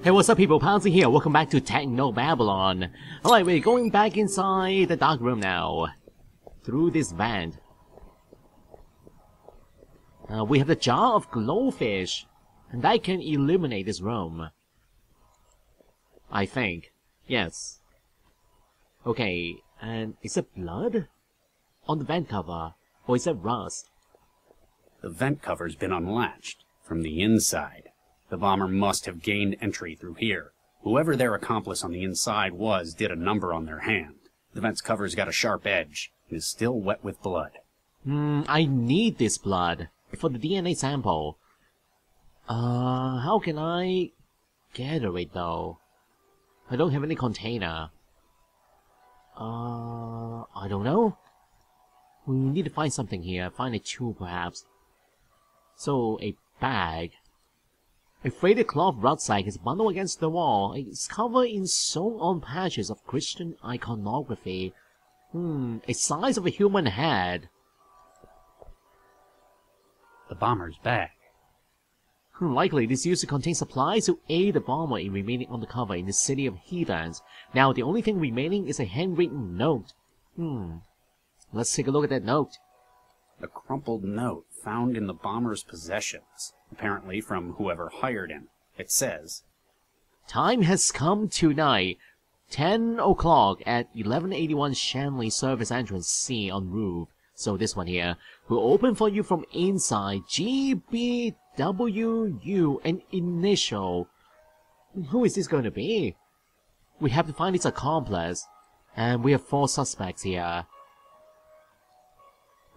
Hey, what's up people, Pansy here, welcome back to Technobabylon. Alright, we're going back inside the dark room now. Through this vent. We have the jar of glowfish. And that can illuminate this room. I think. Yes. Okay, and is it blood? On the vent cover? Or is it rust? The vent cover's been unlatched. From the inside. The bomber must have gained entry through here. Whoever their accomplice on the inside was did a number on their hand. The vent's cover's got a sharp edge, and is still wet with blood. I need this blood for the DNA sample. How can I gather it though? I don't have any container. I don't know. We need to find something here. Find a tool perhaps. So, a bag. A faded cloth rucksack is bundled against the wall. It's covered in sewn-on patches of Christian iconography. A size of a human head. The bomber's bag. Likely, this used to contain supplies to aid the bomber in remaining undercover in the city of heathens. Now, the only thing remaining is a handwritten note. Let's take a look at that note. A crumpled note found in the bomber's possessions. Apparently from whoever hired him. It says, "Time has come tonight. 10 o'clock at 1181 Shanley Service Entrance C on roof." So this one here. "Will open for you from inside. GBWU, an initial." Who is this going to be? We have to find its accomplice. And we have 4 suspects here.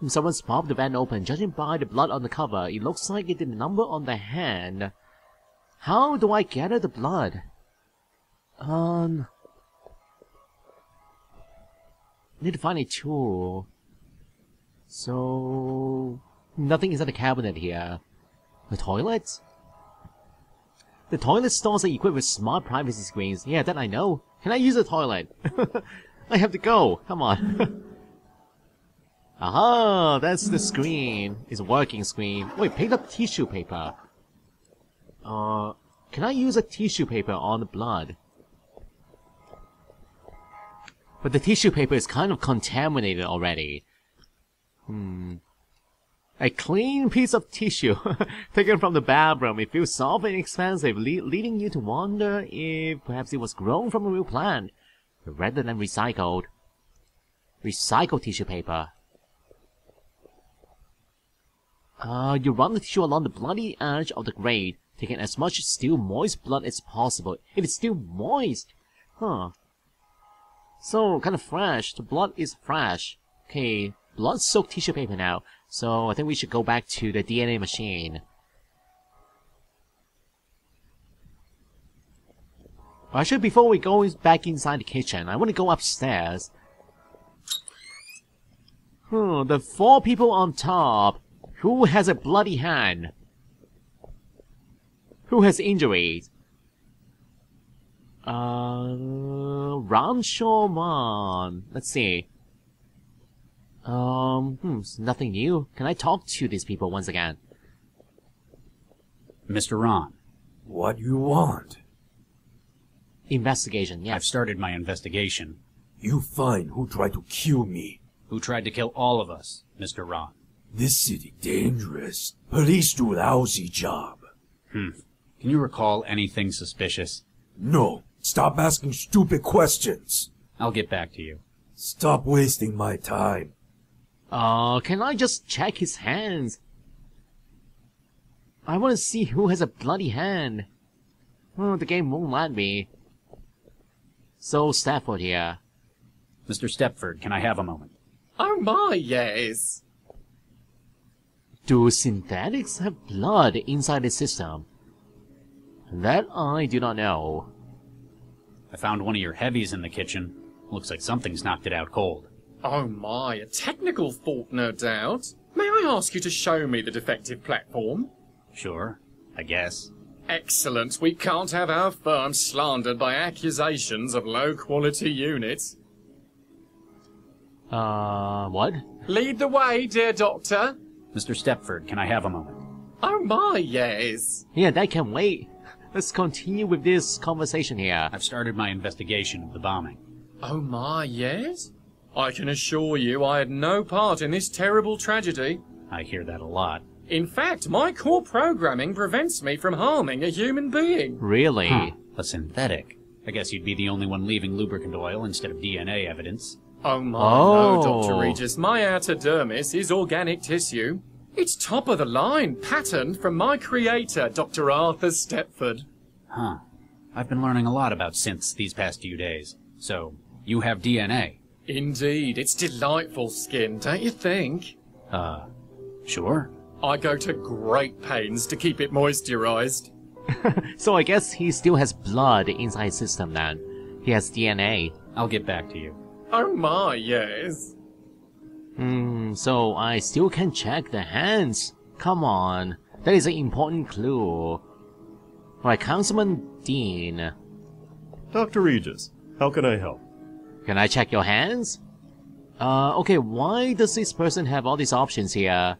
Someone's popped the van open. Judging by the blood on the cover, it looks like it did the number on the hand. How do I gather the blood? Need to find a tool. So... nothing inside the cabinet here. The toilet? The toilet stalls are equipped with smart privacy screens. Yeah, that I know. Can I use the toilet? I have to go. Come on. Aha! That's the screen. It's a working screen. Wait, pick up tissue paper. Can I use a tissue paper on the blood? But the tissue paper is kind of contaminated already. A clean piece of tissue taken from the bathroom. It feels soft and expensive, leading you to wonder if perhaps it was grown from a real plant, rather than recycled. Recycled tissue paper. You run the tissue along the bloody edge of the grate, taking as much still moist blood as possible. It is still moist! Huh. So, kind of fresh. The blood is fresh. Okay, blood-soaked tissue paper now. So, I think we should go back to the DNA machine. Actually, before we go back inside the kitchen, I want to go upstairs. The 4 people on top. Who has a bloody hand? Who has injuries? Ranshoman. Let's see. Nothing new. Can I talk to these people once again? Mr. Ron. What you want? Investigation, yes. I've started my investigation. You find who tried to kill me. Who tried to kill all of us, Mr. Ron. This city dangerous. Police do a lousy job. Can you recall anything suspicious? No. Stop asking stupid questions. I'll get back to you. Stop wasting my time. Can I just check his hands? I want to see who has a bloody hand. The game won't let me. So, Stafford here. Mr. Stepford, can I have a moment? Oh my, yes. Do synthetics have blood inside the system? That I do not know. I found one of your heavies in the kitchen. Looks like something's knocked it out cold. Oh my, a technical fault, no doubt. May I ask you to show me the defective platform? Sure, I guess. Excellent. We can't have our firm slandered by accusations of low-quality units. What? Lead the way, dear doctor. Mr. Stepford, can I have a moment? Oh my, yes. Yeah, that can wait. let's continue with this conversation here. I've started my investigation of the bombing. Oh my, yes? I can assure you I had no part in this terrible tragedy. I hear that a lot. In fact, my core programming prevents me from harming a human being. Really? Huh. A synthetic. I guess you'd be the only one leaving lubricant oil instead of DNA evidence. Oh my, Oh. no, Dr. Regis. My outer dermis is organic tissue. It's top of the line, patterned from my creator, Dr. Arthur Stepford. Huh. I've been learning a lot about synths these past few days. So, you have DNA? Indeed, it's delightful skin, don't you think? Sure. I go to great pains to keep it moisturized. So I guess he still has blood inside his system then. He has DNA. I'll get back to you. Oh my, yes. So I still can check the hands. Come on. That is an important clue. Alright, Councilman Dean. Dr. Regis, how can I help? Can I check your hands? Okay, why does this person have all these options here?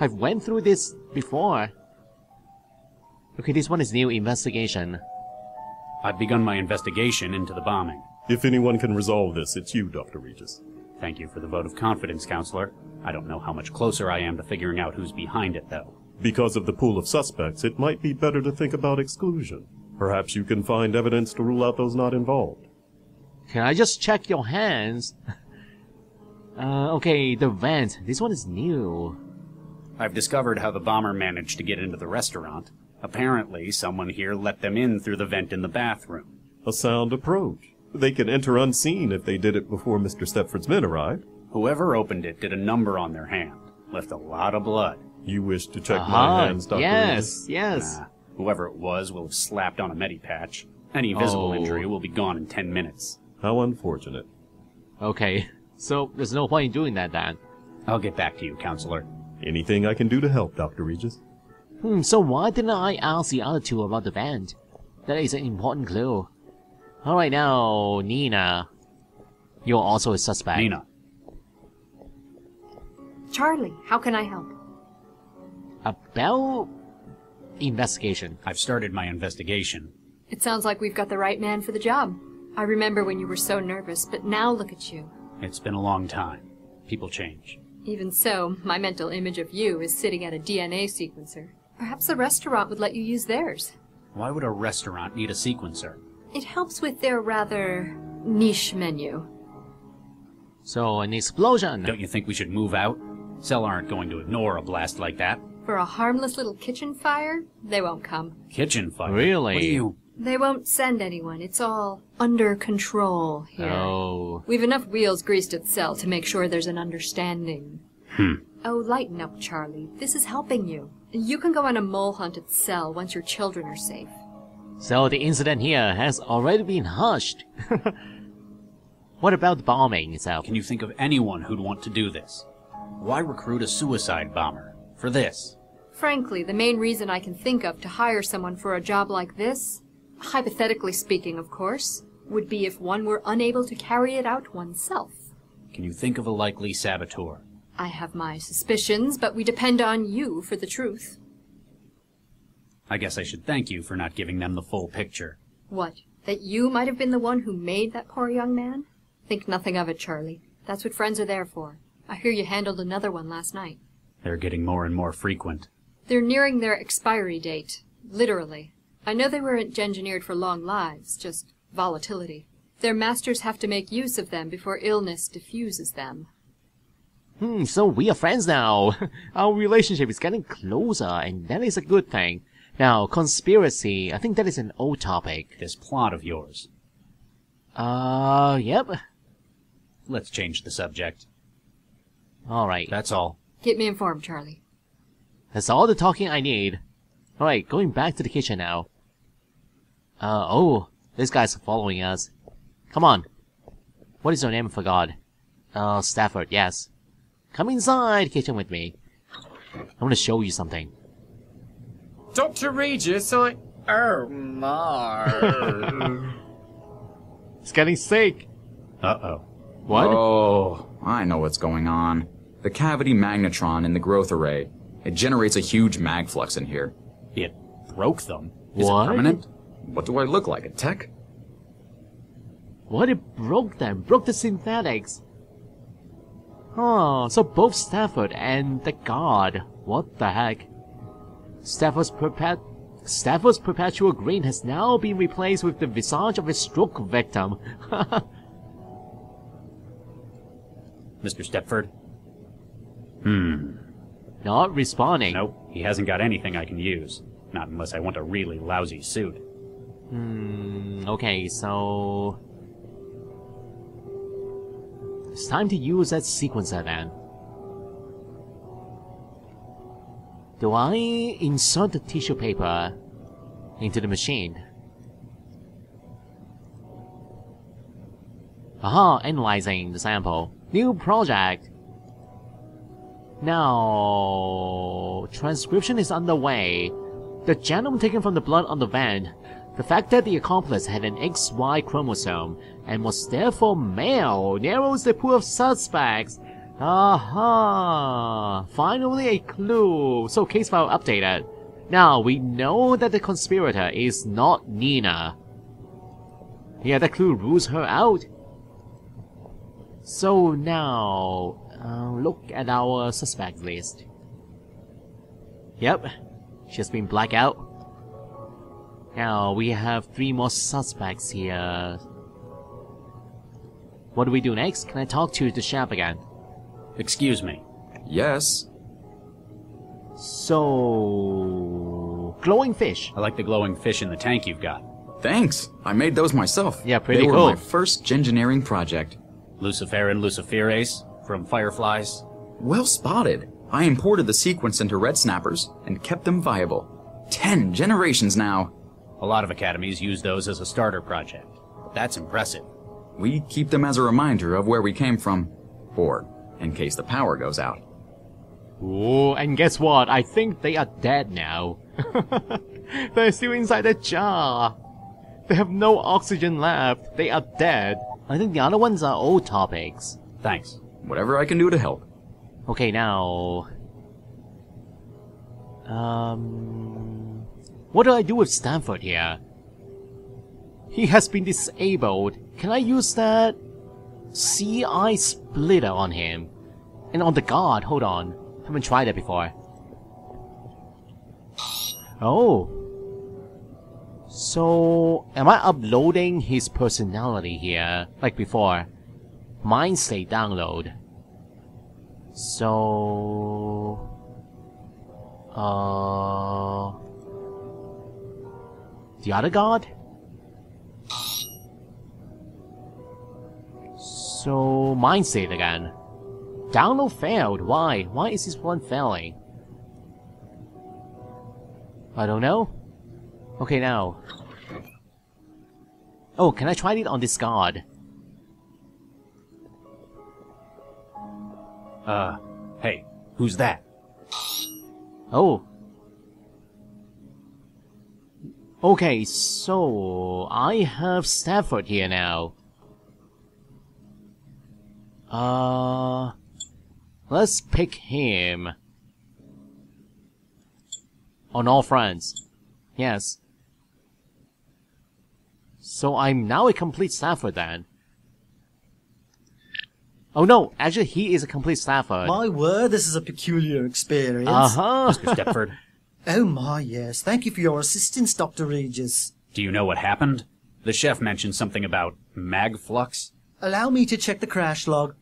I've went through this before. Okay, this one is new investigation. I've begun my investigation into the bombing. If anyone can resolve this, it's you, Dr. Regis. Thank you for the vote of confidence, Counselor. I don't know how much closer I am to figuring out who's behind it, though. Because of the pool of suspects, it might be better to think about exclusion. Perhaps you can find evidence to rule out those not involved. Can I just check your hands? Okay, the vent. This one is new. I've discovered how the bomber managed to get into the restaurant. Apparently, someone here let them in through the vent in the bathroom. A sound approach. They can enter unseen if they did it before Mr. Stepford's men arrived. Whoever opened it did a number on their hand. Left a lot of blood. You wish to check my hands, Dr. Regis? Yes. Whoever it was will have slapped on a medipatch. Any visible injury will be gone in 10 minutes. How unfortunate. Okay, so there's no point in doing that then. I'll get back to you, Counselor. Anything I can do to help, Dr. Regis? So why didn't I ask the other two about the vent? That is an important clue. Alright now, Nina. You're also a suspect. Nina. Charlie, how can I help? About investigation. I've started my investigation. It sounds like we've got the right man for the job. I remember when you were so nervous, but now look at you. It's been a long time. People change. Even so, my mental image of you is sitting at a DNA sequencer. Perhaps the restaurant would let you use theirs. Why would a restaurant need a sequencer? It helps with their rather niche menu. So, an explosion. Don't you think we should move out? Cell aren't going to ignore a blast like that. For a harmless little kitchen fire, they won't come. Kitchen fire? Really? What do you... They won't send anyone. It's all under control here. Oh. We've enough wheels greased at Cell to make sure there's an understanding. Oh, lighten up, Charlie. This is helping you. You can go on a mole hunt at Cell once your children are safe. So the incident here has already been hushed. What about the bombing itself? Can you think of anyone who'd want to do this? Why recruit a suicide bomber? For this? Frankly, the main reason I can think of to hire someone for a job like this, hypothetically speaking, of course, would be if one were unable to carry it out oneself. Can you think of a likely saboteur? I have my suspicions, but we depend on you for the truth. I guess I should thank you for not giving them the full picture. What, that you might have been the one who made that poor young man? Think nothing of it, Charlie. That's what friends are there for. I hear you handled another one last night. They're getting more and more frequent. They're nearing their expiry date. Literally. I know they weren't engineered for long lives, just volatility. Their masters have to make use of them before illness diffuses them. So we are friends now. Our relationship is getting closer, and that is a good thing. Now, conspiracy, I think that is an old topic. This plot of yours. Yep. Let's change the subject. Alright. That's all. Keep me informed, Charlie. That's all the talking I need. Alright, going back to the kitchen now. Oh, this guy's following us. Come on. What is your name, I forgot? Stafford, yes. Come inside kitchen with me. I want to show you something. Dr. Regis, Oh my. It's getting sick. Uh-oh. What? Oh, I know what's going on. The cavity magnetron in the growth array. It generates a huge mag flux in here. It broke them. Is What? it permanent? What do I look like, a tech? What, it broke them? Broke the synthetics? Huh, so both Stafford and the guard. What the heck? Stafford's perpetual grin has now been replaced with the visage of a stroke victim. Mr. Stepford? Not responding. Nope, he hasn't got anything I can use. Not unless I want a really lousy suit. Okay, so... it's time to use that sequencer then. Do I insert the tissue paper into the machine? Aha, analyzing the sample. New project! Now... transcription is underway. The genome taken from the blood on the vent. The fact that the accomplice had an XY chromosome and was therefore male narrows the pool of suspects. Aha! Finally a clue. So case file updated. Now we know that the conspirator is not Nina. Yeah, that clue rules her out. So now, look at our suspect list. Yep, she's been blacked out. Now we have 3 more suspects here. What do we do next? Can I talk to the chef again? Excuse me. Yes. So... glowing fish. I like the glowing fish in the tank you've got. Thanks. I made those myself. Yeah, pretty They were cool. my first engineering project. Luciferin luciferace from Fireflies. Well spotted. I imported the sequence into red snappers and kept them viable. 10 generations now. A lot of academies use those as a starter project. That's impressive. We keep them as a reminder of where we came from. Or in case the power goes out. Oh, and guess what? I think they are dead now. They're still inside the jar. They have no oxygen left. They are dead. I think the other ones are old topics. Thanks. Whatever I can do to help. Okay, now... what do I do with Stanford here? He has been disabled. Can I use that CI splitter on him? And on the guard, hold on. Haven't tried that before. Oh. So, am I uploading his personality here, like before? Mind state download. So... the other guard? So, mind state again. Download failed. Why? Why is this one failing? I don't know. Okay, now. Oh, can I try it on this guard? Hey, who's that? Oh. Okay, so I have Stafford here now. Let's pick him. On all fronts. Yes. So I'm now a complete Stafford then. Oh no, actually he is a complete Stafford. My word, this is a peculiar experience. Uh-huh. Mr. Stepford, Oh my, yes. Thank you for your assistance, Dr. Regis. do you know what happened? The chef mentioned something about mag flux. Allow me to check the crash log.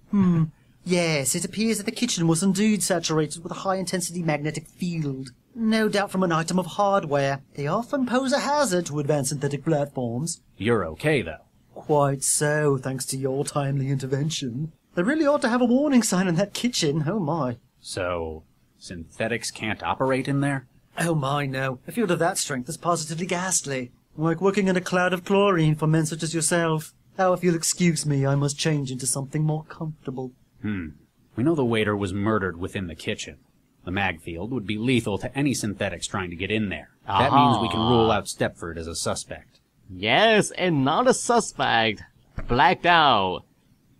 Yes, it appears that the kitchen was indeed saturated with a high-intensity magnetic field. No doubt from an item of hardware. They often pose a hazard to advanced synthetic platforms. You're okay, though. Quite so, thanks to your timely intervention. They really ought to have a warning sign in that kitchen, oh my. So, synthetics can't operate in there? Oh my, no. A field of that strength is positively ghastly. Like working in a cloud of chlorine for men such as yourself. Now, if you'll excuse me, I must change into something more comfortable. We know the waiter was murdered within the kitchen. The mag field would be lethal to any synthetics trying to get in there. That means we can rule out Stepford as a suspect. Yes, and not a suspect. Blacked out.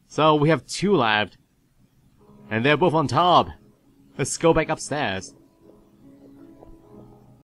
So we have 2 left. And they're both on top. Let's go back upstairs.